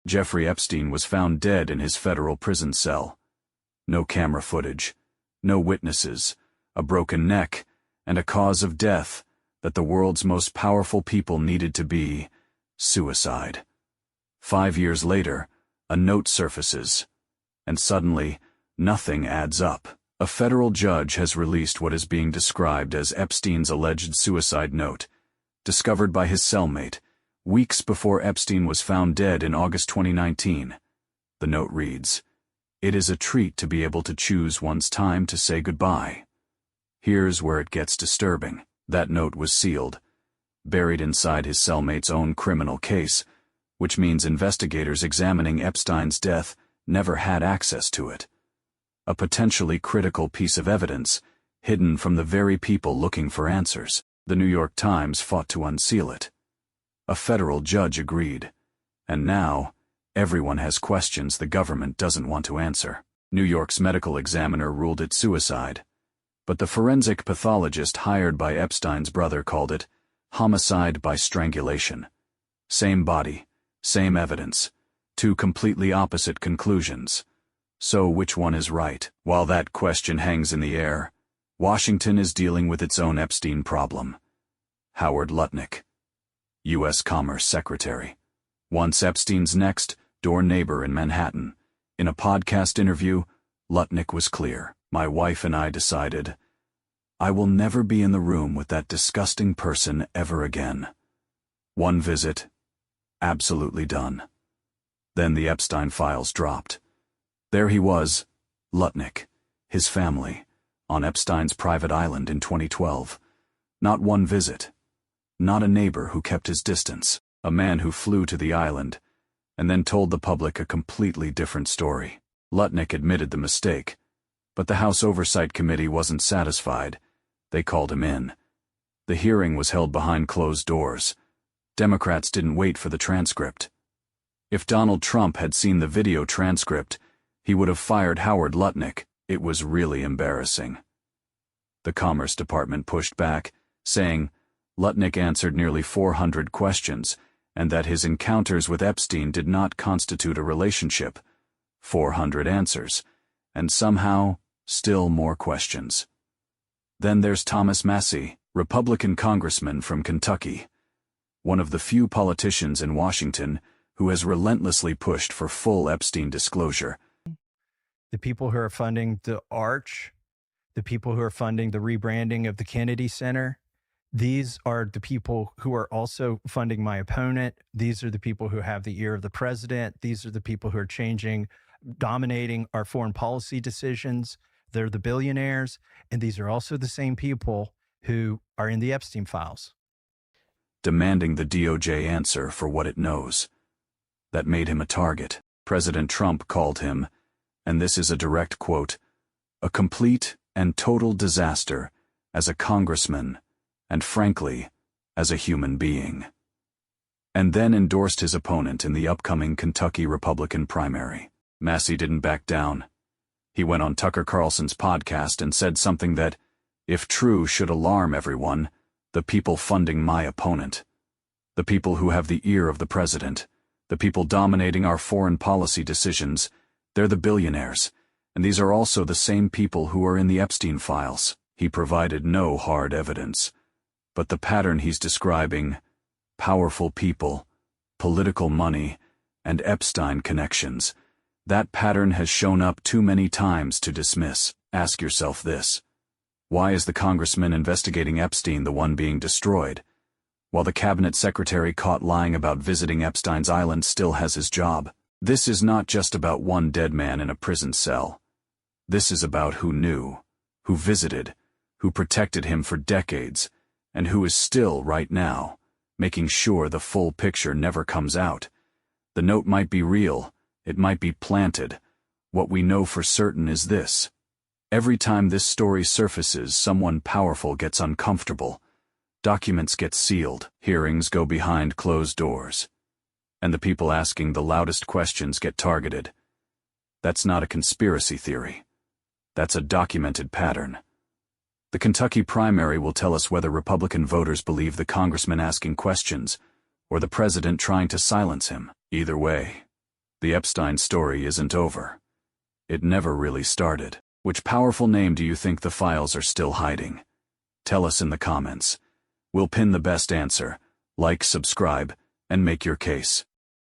Jeffrey Epstein was found dead in his federal prison cell. No camera footage, no witnesses, a broken neck, and a cause of death that the world's most powerful people needed to be suicide. 5 years later, a note surfaces, and suddenly, nothing adds up. A federal judge has released what is being described as Epstein's alleged suicide note, discovered by his cellmate, weeks before Epstein was found dead in August 2019. The note reads, "It is a treat to be able to choose one's time to say goodbye." Here's where it gets disturbing. That note was sealed, buried inside his cellmate's own criminal case, which means investigators examining Epstein's death never had access to it. A potentially critical piece of evidence, hidden from the very people looking for answers. The New York Times fought to unseal it. A federal judge agreed. And now, everyone has questions the government doesn't want to answer. New York's medical examiner ruled it suicide, but the forensic pathologist hired by Epstein's brother called it homicide by strangulation. Same body, same evidence, two completely opposite conclusions. So which one is right? While that question hangs in the air, Washington is dealing with its own Epstein problem. Howard Lutnick, U.S. Commerce Secretary, once Epstein's next-door neighbor in Manhattan. In a podcast interview, Lutnick was clear. "My wife and I decided, I will never be in the room with that disgusting person ever again. One visit, absolutely done." Then the Epstein files dropped. There he was, Lutnick, his family, on Epstein's private island in 2012. Not one visit. Not a neighbor who kept his distance. A man who flew to the island, and then told the public a completely different story. Lutnick admitted the mistake, but the House Oversight Committee wasn't satisfied. They called him in. The hearing was held behind closed doors. Democrats didn't wait for the transcript. If Donald Trump had seen the video transcript, he would have fired Howard Lutnick. It was really embarrassing. The Commerce Department pushed back, saying Lutnick answered nearly 400 questions, and that his encounters with Epstein did not constitute a relationship. 400 answers, and somehow, still more questions. Then there's Thomas Massie, Republican congressman from Kentucky, one of the few politicians in Washington who has relentlessly pushed for full Epstein disclosure. The people who are funding the Arch, the people who are funding the rebranding of the Kennedy Center, these are the people who are also funding my opponent. These are the people who have the ear of the president. These are the people who are dominating our foreign policy decisions. They're the billionaires. And these are also the same people who are in the Epstein files. Demanding the DOJ answer for what it knows. That made him a target. President Trump called him, and this is a direct quote, "a complete and total disaster as a congressman, and frankly, as a human being," and then endorsed his opponent in the upcoming Kentucky Republican primary. Massie didn't back down. He went on Tucker Carlson's podcast and said something that, if true, should alarm everyone: the people funding my opponent, the people who have the ear of the president, the people dominating our foreign policy decisions, they're the billionaires, and these are also the same people who are in the Epstein files. He provided no hard evidence, but the pattern he's describing: powerful people, political money, and Epstein connections. That pattern has shown up too many times to dismiss. Ask yourself this: why is the congressman investigating Epstein the one being destroyed, while the cabinet secretary caught lying about visiting Epstein's island still has his job? This is not just about one dead man in a prison cell. This is about who knew, who visited, who protected him for decades, and who is still, right now, making sure the full picture never comes out. The note might be real, it might be planted. What we know for certain is this: every time this story surfaces, someone powerful gets uncomfortable. Documents get sealed, hearings go behind closed doors, and the people asking the loudest questions get targeted. That's not a conspiracy theory. That's a documented pattern. The Kentucky primary will tell us whether Republican voters believe the congressman asking questions, or the president trying to silence him. Either way, the Epstein story isn't over. It never really started. Which powerful name do you think the files are still hiding? Tell us in the comments. We'll pin the best answer. Like, subscribe, and make your case.